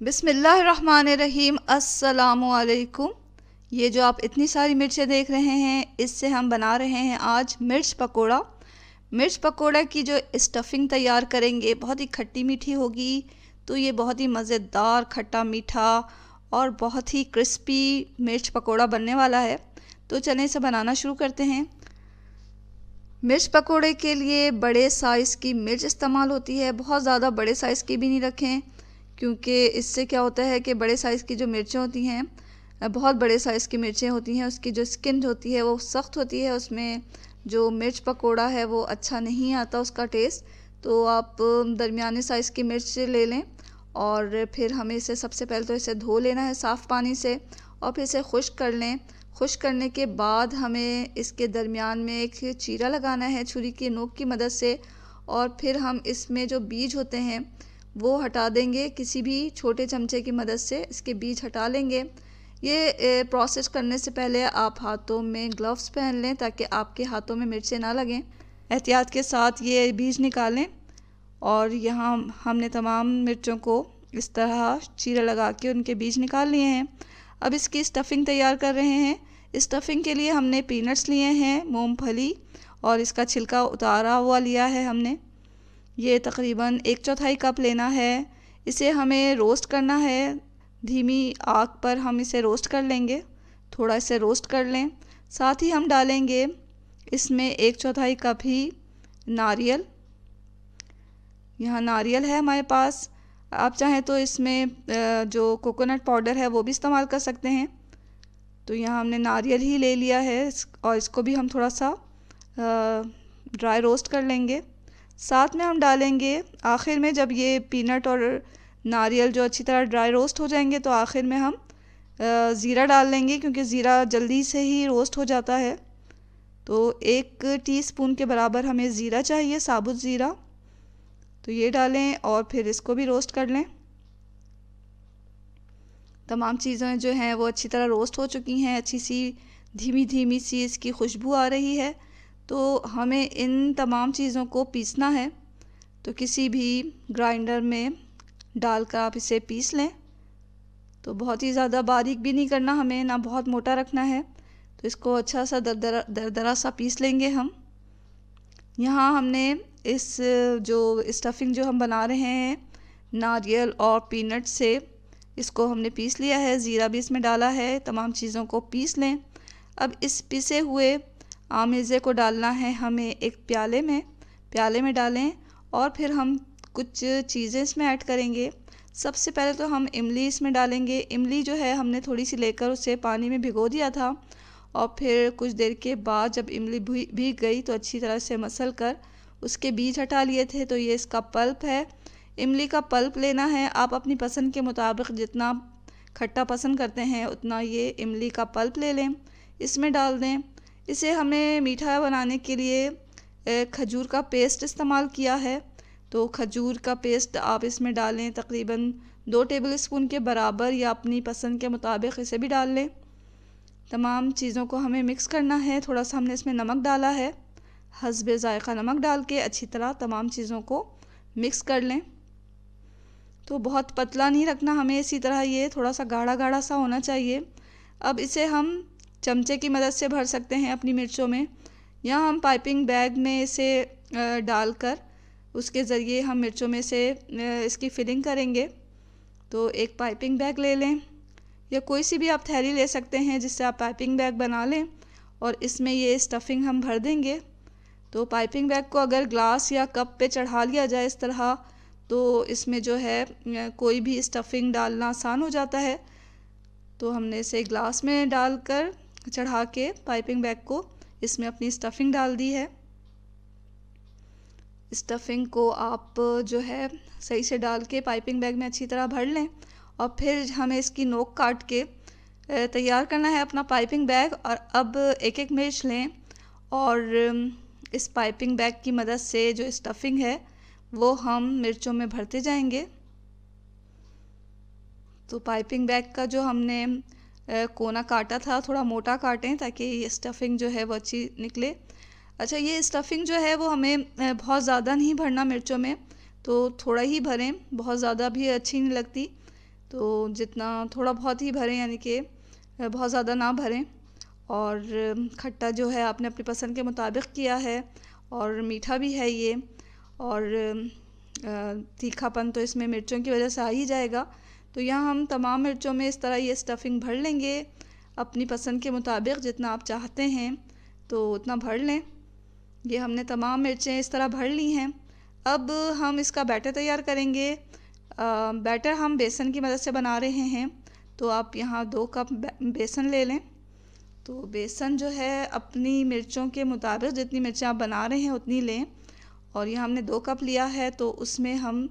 बिस्मिल्लाहिर्रहमानिर्रहीम। अस्सलामुअलैकुम। ये जो आप इतनी सारी मिर्चें देख रहे हैं, इससे हम बना रहे हैं आज मिर्च पकोड़ा। मिर्च पकोड़ा की जो स्टफ़िंग तैयार करेंगे बहुत ही खट्टी मीठी होगी। तो ये बहुत ही मज़ेदार खट्टा मीठा और बहुत ही क्रिस्पी मिर्च पकोड़ा बनने वाला है। तो चलें इसे बनाना शुरू करते हैं। मिर्च पकोड़े के लिए बड़े साइज़ की मिर्च इस्तेमाल होती है। बहुत ज़्यादा बड़े साइज़ की भी नहीं रखें, क्योंकि इससे क्या होता है कि बड़े साइज़ की जो मिर्चें होती हैं, बहुत बड़े साइज़ की मिर्चें होती हैं, उसकी जो स्किन होती है वो सख्त होती है, उसमें जो मिर्च पकोड़ा है वो अच्छा नहीं आता उसका टेस्ट। तो आप दरमियाने साइज़ की मिर्च ले लें और फिर हमें इसे सबसे पहले तो इसे धो लेना है साफ़ पानी से और फिर इसे खुश्क कर लें। खुश्क करने के बाद हमें इसके दरमियान में एक चीरा लगाना है छुरी की नोक की मदद से, और फिर हम इसमें जो बीज होते हैं वो हटा देंगे। किसी भी छोटे चमचे की मदद से इसके बीज हटा लेंगे। ये प्रोसेस करने से पहले आप हाथों में ग्लव्स पहन लें ताकि आपके हाथों में मिर्चें ना लगें। एहतियात के साथ ये बीज निकालें और यहाँ हमने तमाम मिर्चों को इस तरह चीरा लगा के उनके बीज निकाल लिए हैं। अब इसकी स्टफ़िंग तैयार कर रहे हैं। स्टफ़िंग के लिए हमने पीनट्स लिए हैं, मूंगफली, और इसका छिलका उतारा हुआ लिया है हमने। ये तकरीबन 1/4 कप लेना है। इसे हमें रोस्ट करना है, धीमी आग पर हम इसे रोस्ट कर लेंगे। थोड़ा इसे रोस्ट कर लें। साथ ही हम डालेंगे इसमें 1/4 कप ही नारियल। यहाँ नारियल है हमारे पास। आप चाहें तो इसमें जो कोकोनट पाउडर है वो भी इस्तेमाल कर सकते हैं। तो यहाँ हमने नारियल ही ले लिया है और इसको भी हम थोड़ा सा ड्राई रोस्ट कर लेंगे। साथ में हम डालेंगे आखिर में, जब ये पीनट और नारियल जो अच्छी तरह ड्राई रोस्ट हो जाएंगे तो आखिर में हम ज़ीरा डाल लेंगे, क्योंकि ज़ीरा जल्दी से ही रोस्ट हो जाता है। तो 1 टीस्पून के बराबर हमें ज़ीरा चाहिए, साबुत ज़ीरा। तो ये डालें और फिर इसको भी रोस्ट कर लें। तमाम चीज़ें जो हैं वो अच्छी तरह रोस्ट हो चुकी हैं। अच्छी सी धीमी धीमी सी इसकी खुशबू आ रही है। तो हमें इन तमाम चीज़ों को पीसना है। तो किसी भी ग्राइंडर में डालकर आप इसे पीस लें। तो बहुत ही ज़्यादा बारीक भी नहीं करना हमें, ना बहुत मोटा रखना है। तो इसको अच्छा सा दरदरा सा पीस लेंगे हम। यहाँ हमने इस जो स्टफ़िंग जो हम बना रहे हैं नारियल और पीनट से, इसको हमने पीस लिया है। ज़ीरा भी इसमें डाला है। तमाम चीज़ों को पीस लें। अब इस पिसे हुए आमेज़े को डालना है हमें एक प्याले में डालें और फिर हम कुछ चीज़ें इसमें ऐड करेंगे। सबसे पहले तो हम इमली इसमें डालेंगे। इमली जो है हमने थोड़ी सी लेकर उसे पानी में भिगो दिया था और फिर कुछ देर के बाद जब इमली भीग गई तो अच्छी तरह से मसल कर उसके बीज हटा लिए थे। तो ये इसका पल्प है। इमली का पल्प लेना है। आप अपनी पसंद के मुताबिक जितना खट्टा पसंद करते हैं उतना ये इमली का पल्प ले लें, इसमें डाल दें। इसे हमें मीठा बनाने के लिए खजूर का पेस्ट इस्तेमाल किया है। तो खजूर का पेस्ट आप इसमें डालें तकरीबन 2 टेबलस्पून के बराबर, या अपनी पसंद के मुताबिक इसे भी डाल लें। तमाम चीज़ों को हमें मिक्स करना है। थोड़ा सा हमने इसमें नमक डाला है, हस्बे ज़ायक़ा नमक डाल के अच्छी तरह तमाम चीज़ों को मिक्स कर लें। तो बहुत पतला नहीं रखना हमें, इसी तरह ये थोड़ा सा गाढ़ा गाढ़ा सा होना चाहिए। अब इसे हम चमचे की मदद से भर सकते हैं अपनी मिर्चों में। यहाँ हम पाइपिंग बैग में इसे डालकर उसके ज़रिए हम मिर्चों में से इसकी फिलिंग करेंगे। तो एक पाइपिंग बैग ले लें, या कोई सी भी आप थैली ले सकते हैं जिससे आप पाइपिंग बैग बना लें, और इसमें ये स्टफ़िंग हम भर देंगे। तो पाइपिंग बैग को अगर ग्लास या कप पे चढ़ा लिया जाए इस तरह, तो इसमें जो है कोई भी स्टफ़िंग डालना आसान हो जाता है। तो हमने इसे ग्लास में डालकर चढ़ा के पाइपिंग बैग को इसमें अपनी स्टफ़िंग डाल दी है। स्टफ़िंग को आप जो है सही से डाल के पाइपिंग बैग में अच्छी तरह भर लें, और फिर हमें इसकी नोक काट के तैयार करना है अपना पाइपिंग बैग। और अब एक एक मिर्च लें और इस पाइपिंग बैग की मदद से जो स्टफ़िंग है वो हम मिर्चों में भरते जाएंगे। तो पाइपिंग बैग का जो हमने कोना काटा था थोड़ा मोटा काटें ताकि ये स्टफ़िंग जो है वो अच्छी निकले। अच्छा, ये स्टफ़िंग जो है वो हमें बहुत ज़्यादा नहीं भरना मिर्चों में, तो थोड़ा ही भरें, बहुत ज़्यादा भी अच्छी नहीं लगती। तो जितना थोड़ा बहुत ही भरें, यानी कि बहुत ज़्यादा ना भरें। और खट्टा जो है आपने अपनी पसंद के मुताबिक किया है, और मीठा भी है ये, और तीखापन तो इसमें मिर्चों की वजह से आ ही जाएगा। तो यहाँ हम तमाम मिर्चों में इस तरह ये स्टफिंग भर लेंगे अपनी पसंद के मुताबिक, जितना आप चाहते हैं तो उतना भर लें। ये हमने तमाम मिर्चें इस तरह भर ली हैं। अब हम इसका बैटर तैयार करेंगे। बैटर हम बेसन की मदद से बना रहे हैं, तो आप यहाँ 2 कप बेसन ले लें। तो बेसन जो है अपनी मिर्चों के मुताबिक, जितनी मिर्चें आप बना रहे हैं उतनी लें। और यहाँ हमने 2 कप लिया है, तो उसमें हम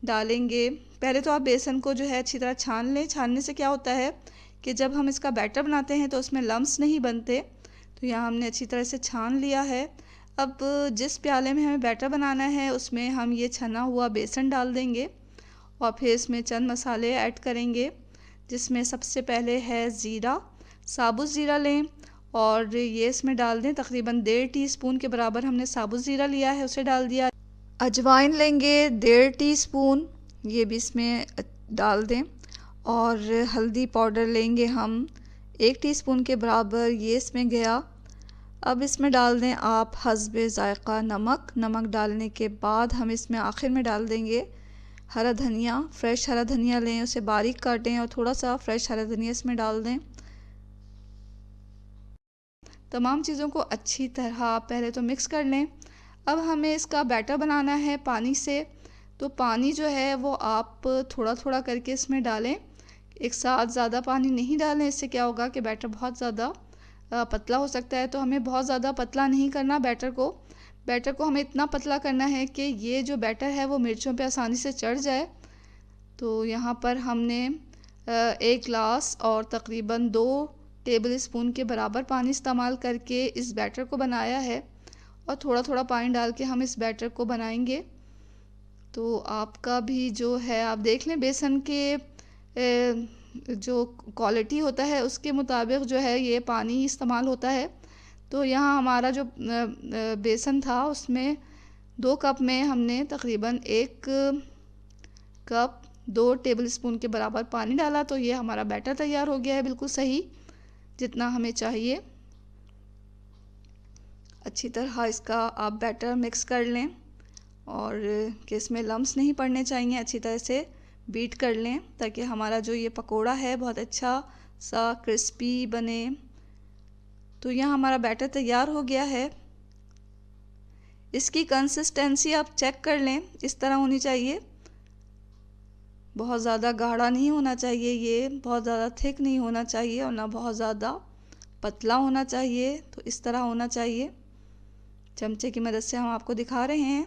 डालेंगे, पहले तो आप बेसन को जो है अच्छी तरह छान लें। छानने से क्या होता है कि जब हम इसका बैटर बनाते हैं तो उसमें लम्स नहीं बनते। तो यहाँ हमने अच्छी तरह से छान लिया है। अब जिस प्याले में हमें बैटर बनाना है उसमें हम ये छना हुआ बेसन डाल देंगे, और फिर इसमें चंद मसाले ऐड करेंगे, जिसमें सबसे पहले है ज़ीरा। साबुत ज़ीरा लें और ये इसमें डाल दें। तकरीबन 1.5 टीस्पून के बराबर हमने साबुत ज़ीरा लिया है, उसे डाल दिया। अजवाइन लेंगे 1.5 टीस्पून, ये भी इसमें डाल दें। और हल्दी पाउडर लेंगे हम 1 टीस्पून के बराबर, ये इसमें गया। अब इसमें डाल दें आप हस्बे ज़ायक़ा नमक। नमक डालने के बाद हम इसमें आखिर में डाल देंगे हरा धनिया। फ्रेश हरा धनिया लें, उसे बारीक काटें और थोड़ा सा फ्रेश हरा धनिया इसमें डाल दें। तमाम चीज़ों को अच्छी तरह पहले तो मिक्स कर लें। अब हमें इसका बैटर बनाना है पानी से। तो पानी जो है वो आप थोड़ा थोड़ा करके इसमें डालें, एक साथ ज़्यादा पानी नहीं डालें। इससे क्या होगा कि बैटर बहुत ज़्यादा पतला हो सकता है। तो हमें बहुत ज़्यादा पतला नहीं करना बैटर को हमें इतना पतला करना है कि ये जो बैटर है वो मिर्चों पे आसानी से चढ़ जाए। तो यहाँ पर हमने 1 गिलास और तकरीबन 2 टेबल स्पून के बराबर पानी इस्तेमाल करके इस बैटर को बनाया है, और थोड़ा थोड़ा पानी डाल के हम इस बैटर को बनाएंगे। तो आपका भी जो है आप देख लें, बेसन के जो क्वालिटी होता है उसके मुताबिक जो है ये पानी इस्तेमाल होता है। तो यहाँ हमारा जो बेसन था उसमें 2 कप में हमने तकरीबन 1 कप 2 टेबल स्पून के बराबर पानी डाला। तो ये हमारा बैटर तैयार हो गया है, बिल्कुल सही जितना हमें चाहिए। अच्छी तरह इसका आप बैटर मिक्स कर लें, और कि इसमें लम्स नहीं पड़ने चाहिए। अच्छी तरह से बीट कर लें ताकि हमारा जो ये पकोड़ा है बहुत अच्छा सा क्रिस्पी बने। तो यहाँ हमारा बैटर तैयार हो गया है। इसकी कंसिस्टेंसी आप चेक कर लें, इस तरह होनी चाहिए। बहुत ज़्यादा गाढ़ा नहीं होना चाहिए, ये बहुत ज़्यादा थिक नहीं होना चाहिए, और ना बहुत ज़्यादा पतला होना चाहिए। तो इस तरह होना चाहिए। चमचे की मदद से हम आपको दिखा रहे हैं।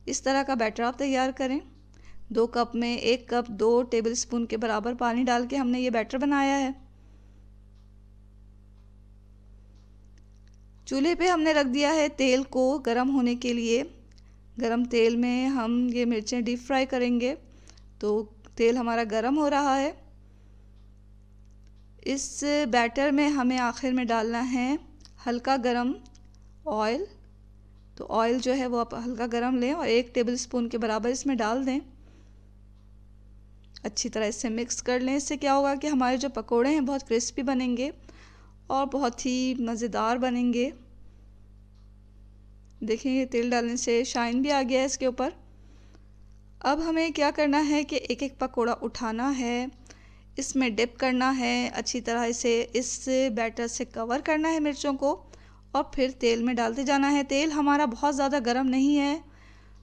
इस तरह का बैटर आप तैयार करें। 2 कप में 1 कप 2 टेबल स्पून के बराबर पानी डाल के हमने ये बैटर बनाया है। चूल्हे पे हमने रख दिया है तेल को गर्म होने के लिए। गरम तेल में हम ये मिर्चें डीप फ्राई करेंगे। तो तेल हमारा गर्म हो रहा है। इस बैटर में हमें आखिर में डालना है हल्का गरम ऑयल। तो ऑयल जो है वो आप हल्का गरम लें और 1 टेबल स्पून के बराबर इसमें डाल दें। अच्छी तरह इससे मिक्स कर लें। इससे क्या होगा कि हमारे जो पकोड़े हैं बहुत क्रिस्पी बनेंगे और बहुत ही मज़ेदार बनेंगे। देखिए ये तेल डालने से शाइन भी आ गया है इसके ऊपर। अब हमें क्या करना है कि एक एक पकोड़ा उठाना है, इसमें डिप करना है, अच्छी तरह इसे इस बैटर से कवर करना है मिर्चों को, और फिर तेल में डालते जाना है। तेल हमारा बहुत ज़्यादा गर्म नहीं है,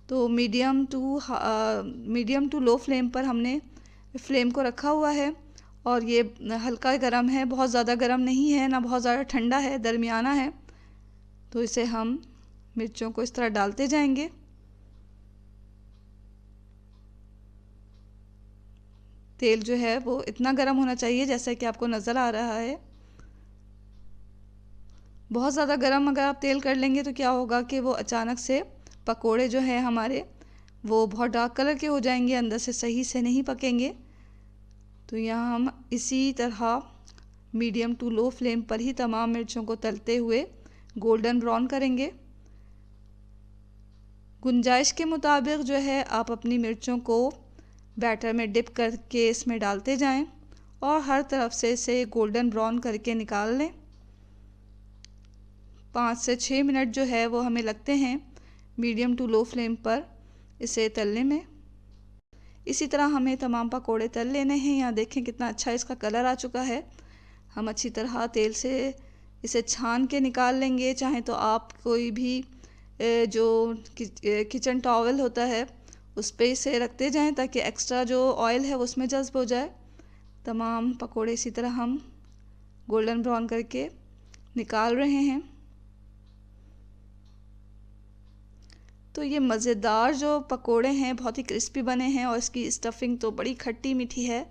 तो मीडियम टू लो फ्लेम पर हमने फ्लेम को रखा हुआ है, और ये हल्का गर्म है, बहुत ज़्यादा गर्म नहीं है, ना बहुत ज़्यादा ठंडा है, दरमियाना है। तो इसे हम मिर्चों को इस तरह डालते जाएंगे। तेल जो है वो इतना गर्म होना चाहिए जैसा कि आपको नज़र आ रहा है। बहुत ज़्यादा गर्म अगर आप तेल कर लेंगे तो क्या होगा कि वो अचानक से पकोड़े जो हैं हमारे वो बहुत डार्क कलर के हो जाएंगे, अंदर से सही से नहीं पकेंगे। तो यहाँ हम इसी तरह मीडियम टू लो फ्लेम पर ही तमाम मिर्चों को तलते हुए गोल्डन ब्राउन करेंगे। गुंजाइश के मुताबिक जो है आप अपनी मिर्चों को बैटर में डिप करके इसमें डालते जाएं और हर तरफ से इसे गोल्डन ब्राउन करके निकाल लें। 5 से 6 मिनट जो है वो हमें लगते हैं मीडियम टू लो फ्लेम पर इसे तलने में। इसी तरह हमें तमाम पकोड़े तल लेने हैं। यहाँ देखें कितना अच्छा इसका कलर आ चुका है। हम अच्छी तरह तेल से इसे छान के निकाल लेंगे। चाहे तो आप कोई भी जो किचन टॉवल होता है उस पर इसे रखते जाएं ताकि एक्स्ट्रा जो ऑयल है वो उसमें जज्ब हो जाए। तमाम पकोड़े इसी तरह हम गोल्डन ब्राउन करके निकाल रहे हैं। तो ये मज़ेदार जो पकोड़े हैं बहुत ही क्रिस्पी बने हैं और इसकी स्टफिंग तो बड़ी खट्टी मीठी है।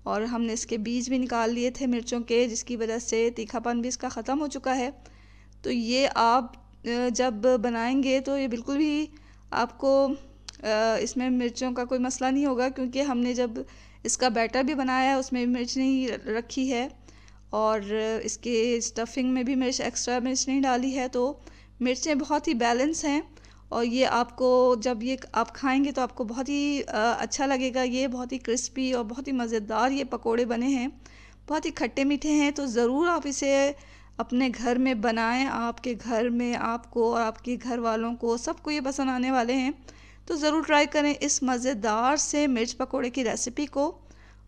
और हमने इसके बीज भी निकाल लिए थे मिर्चों के, जिसकी वजह से तीखापन भी इसका ख़त्म हो चुका है। तो ये आप जब बनाएंगे तो ये बिल्कुल भी आपको इसमें मिर्चों का कोई मसला नहीं होगा, क्योंकि हमने जब इसका बैटर भी बनाया है उसमें भी मिर्च नहीं रखी है और इसके स्टफिंग में भी मिर्च एक्स्ट्रा मिर्च नहीं डाली है। तो मिर्चें बहुत ही बैलेंस हैं और ये आपको जब ये आप खाएंगे तो आपको बहुत ही अच्छा लगेगा। ये बहुत ही क्रिस्पी और बहुत ही मज़ेदार ये पकोड़े बने हैं, बहुत ही खट्टे मीठे हैं। तो ज़रूर आप इसे अपने घर में बनाएं। आपके घर में आपको और आपके घर वालों को सबको ये पसंद आने वाले हैं। तो ज़रूर ट्राई करें इस मज़ेदार से मिर्च पकोड़े की रेसिपी को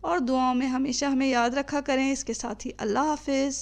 और दुआओं में हमेशा हमें याद रखा करें। इसके साथ ही अल्लाह हाफिज़।